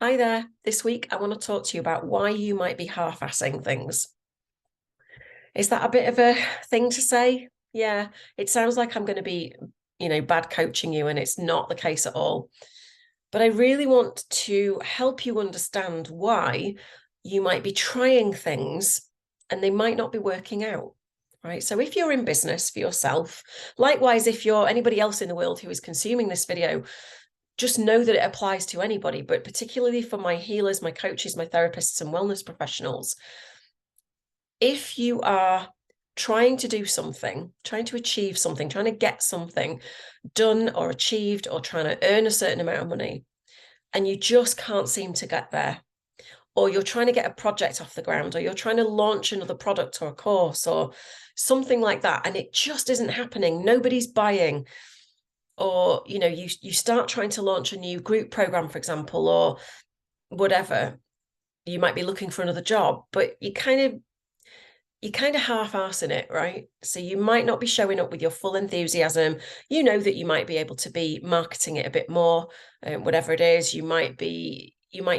Hi there. This week, I want to talk to you about why you might be half-assing things. Is that a bit of a thing to say? Yeah, it sounds like I'm going to be, bad coaching you, and it's not the case at all. But I really want to help you understand why you might be trying things and they might not be working out. Right. So if you're in business for yourself, likewise, if you're anybody else in the world who is consuming this video, just know that it applies to anybody, but particularly for my healers, my coaches, my therapists, and wellness professionals. If you are trying to do something, trying to achieve something, trying to get something done or achieved, or trying to earn a certain amount of money, and you just can't seem to get there, or you're trying to get a project off the ground, or you're trying to launch another product or a course or something like that, and it just isn't happening, nobody's buying, or you start trying to launch a new group program, for example, or whatever, you might be looking for another job, but you kind of half-assing it, right? So you might not be showing up with your full enthusiasm. You know that you might be able to be marketing it a bit more, whatever it is. You might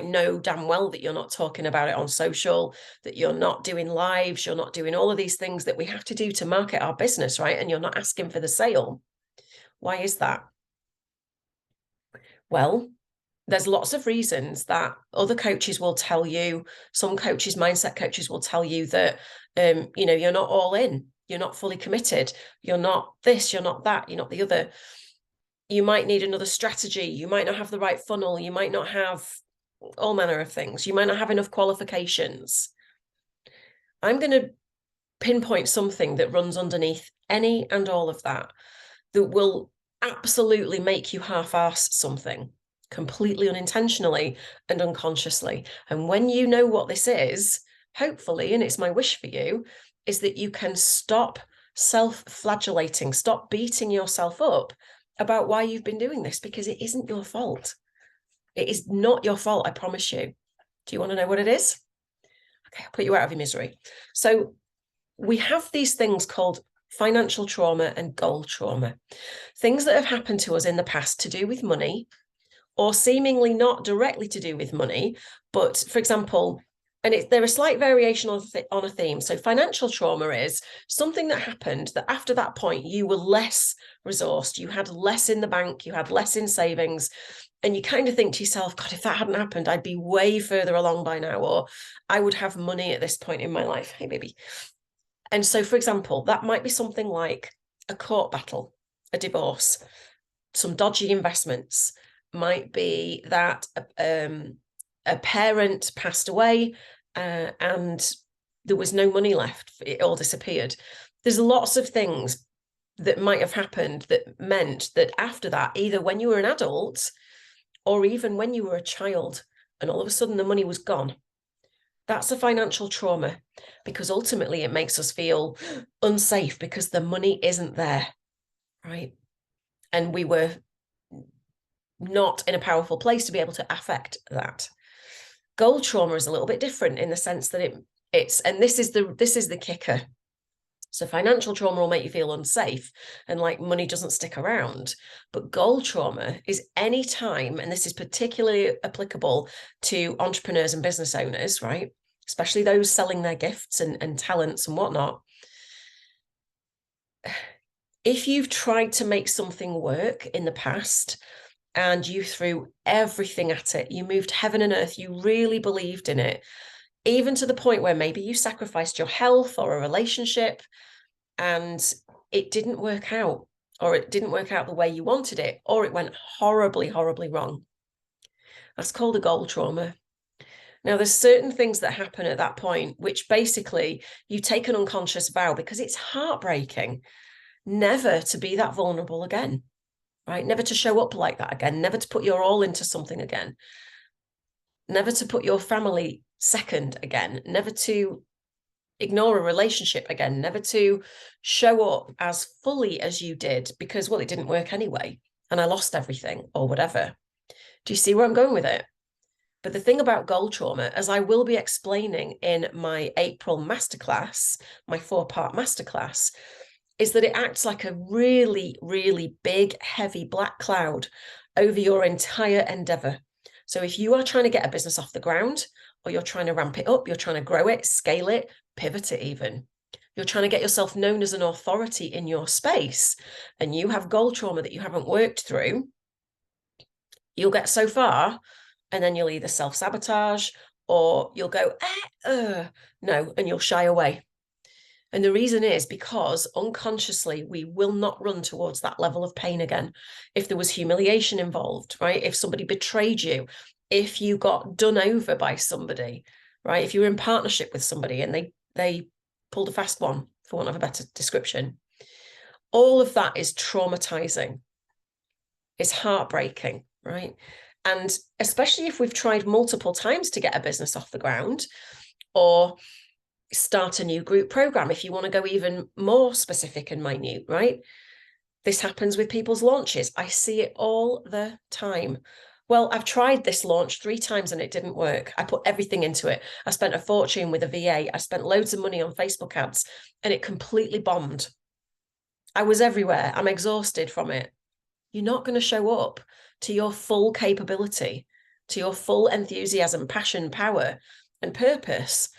know damn well that you're not talking about it on social, that you're not doing lives, you're not doing all of these things that we have to do to market our business, right? And you're not asking for the sale. Why is that? Well, there's lots of reasons that other coaches will tell you. Some coaches, mindset coaches, will tell you that, you're not all in, you're not fully committed, you're not this, you're not that, you're not the other. You might need another strategy. You might not have the right funnel. You might not have all manner of things. You might not have enough qualifications. I'm going to pinpoint something that runs underneath any and all of that will absolutely make you half-ass something completely unintentionally and unconsciously. And when you know what this is, hopefully, and it's my wish for you, is that you can stop self-flagellating, stop beating yourself up about why you've been doing this, because it isn't your fault. It is not your fault, I promise you. Do you want to know what it is? Okay, I'll put you out of your misery. So we have these things called financial trauma and goal trauma, things that have happened to us in the past to do with money, or seemingly not directly to do with money, but for example, there are slight variation on a theme. So financial trauma is something that happened that after that point, you were less resourced, you had less in the bank, you had less in savings, and you kind of think to yourself, God, if that hadn't happened, I'd be way further along by now, or I would have money at this point in my life. Hey, baby. And so, for example, that might be something like a court battle, a divorce, some dodgy investments. Might be that a parent passed away and there was no money left. It all disappeared. There's lots of things that might have happened that meant that after that, either when you were an adult or even when you were a child, and all of a sudden the money was gone. That's a financial trauma, because ultimately it makes us feel unsafe because the money isn't there, right? And we were not in a powerful place to be able to affect that. Goal trauma is a little bit different in the sense that it's, and this is the kicker. So financial trauma will make you feel unsafe and like money doesn't stick around. But goal trauma is any time, and this is particularly applicable to entrepreneurs and business owners, right? Especially those selling their gifts and talents and whatnot. If you've tried to make something work in the past and you threw everything at it, you moved heaven and earth, you really believed in it, even to the point where maybe you sacrificed your health or a relationship and it didn't work out, or it didn't work out the way you wanted it, or it went horribly, horribly wrong. That's called a goal trauma. Now, there's certain things that happen at that point, which basically you take an unconscious vow, because it's heartbreaking, never to be that vulnerable again, right? Never to show up like that again, never to put your all into something again, never to put your family second again, never to ignore a relationship again, never to show up as fully as you did because, well, it didn't work anyway and I lost everything or whatever. Do you see where I'm going with it? But the thing about goal trauma, as I will be explaining in my April masterclass, my 4-part masterclass, is that it acts like a really, really big, heavy black cloud over your entire endeavor. So if you are trying to get a business off the ground, or you're trying to ramp it up, you're trying to grow it, scale it, pivot it even, you're trying to get yourself known as an authority in your space, and you have goal trauma that you haven't worked through, you'll get so far and then you'll either self-sabotage or you'll go, no, and you'll shy away. And the reason is because unconsciously, we will not run towards that level of pain again. If there was humiliation involved, right? If somebody betrayed you, if you got done over by somebody, right? If you were in partnership with somebody and they pulled a fast one, for want of a better description, all of that is traumatizing. It's heartbreaking, right? And especially if we've tried multiple times to get a business off the ground, or start a new group program, if you want to go even more specific and minute, right? This happens with people's launches. I see it all the time. Well, I've tried this launch 3 times and it didn't work. I put everything into it. I spent a fortune with a VA. I spent loads of money on Facebook ads and it completely bombed. I was everywhere. I'm exhausted from it. You're not going to show up to your full capability, to your full enthusiasm, passion, power, and purpose,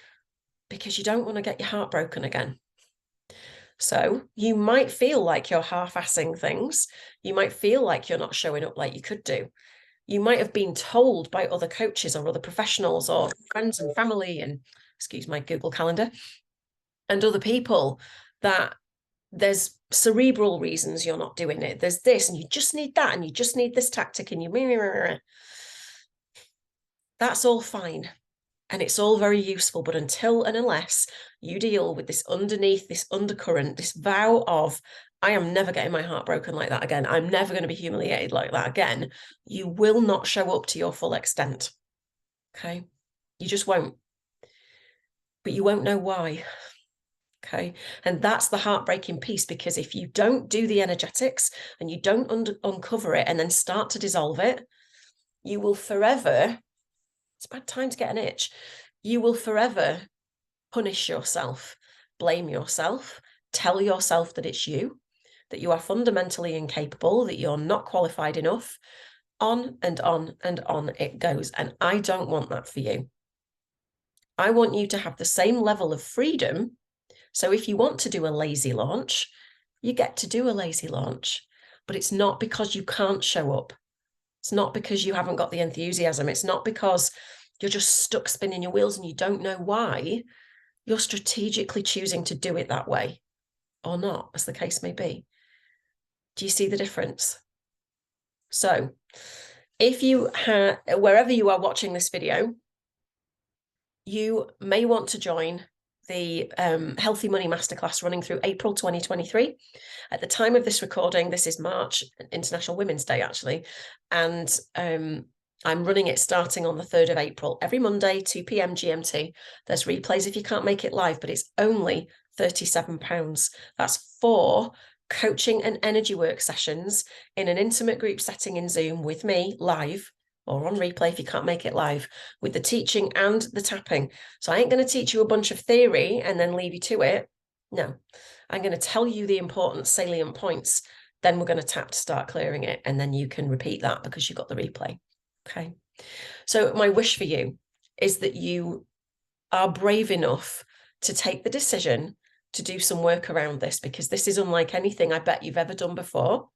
because you don't want to get your heart broken again. So you might feel like you're half-assing things. You might feel like you're not showing up like you could do. You might have been told by other coaches or other professionals or friends and family and, excuse my Google Calendar, and other people that there's cerebral reasons you're not doing it. There's this, and you just need that, and you just need this tactic, and you... That's all fine. And it's all very useful, but until and unless you deal with this underneath, this undercurrent, this vow of, I am never getting my heart broken like that again, I'm never going to be humiliated like that again, you will not show up to your full extent. Okay? You just won't. But you won't know why. Okay? And that's the heartbreaking piece, because if you don't do the energetics and you don't uncover it and then start to dissolve it, you will forever... It's a bad time to get an itch. You will forever punish yourself, blame yourself, tell yourself that it's you, that you are fundamentally incapable, that you're not qualified enough. On and on and on it goes. And I don't want that for you. I want you to have the same level of freedom. So if you want to do a lazy launch, you get to do a lazy launch. But it's not because you can't show up. It's not because you haven't got the enthusiasm. It's not because you're just stuck spinning your wheels and you don't know why. You're strategically choosing to do it that way, or not, as the case may be. Do you see the difference? So if you have, wherever you are watching this video, you may want to join the Healthy Money Masterclass running through April 2023. At the time of this recording, this is March, International Women's Day, actually. And I'm running it starting on the 3rd of April, every Monday, 2 p.m. GMT. There's replays if you can't make it live, but it's only £37. That's 4 coaching and energy work sessions in an intimate group setting in Zoom with me live, or on replay if you can't make it live, with the teaching and the tapping. So I ain't going to teach you a bunch of theory and then leave you to it. No, I'm going to tell you the important salient points. Then we're going to tap to start clearing it. And then you can repeat that because you've got the replay. Okay. So my wish for you is that you are brave enough to take the decision to do some work around this, because this is unlike anything I bet you've ever done before.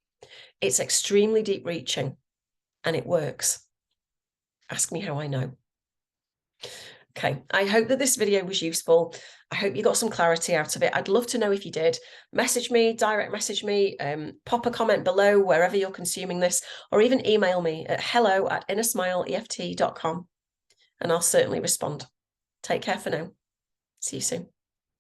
It's extremely deep reaching and it works. Ask me how I know. Okay, I hope that this video was useful. I hope you got some clarity out of it. I'd love to know if you did. Message me, direct message me, pop a comment below wherever you're consuming this, or even email me at hello@innersmileeft.com, and I'll certainly respond. Take care for now. See you soon.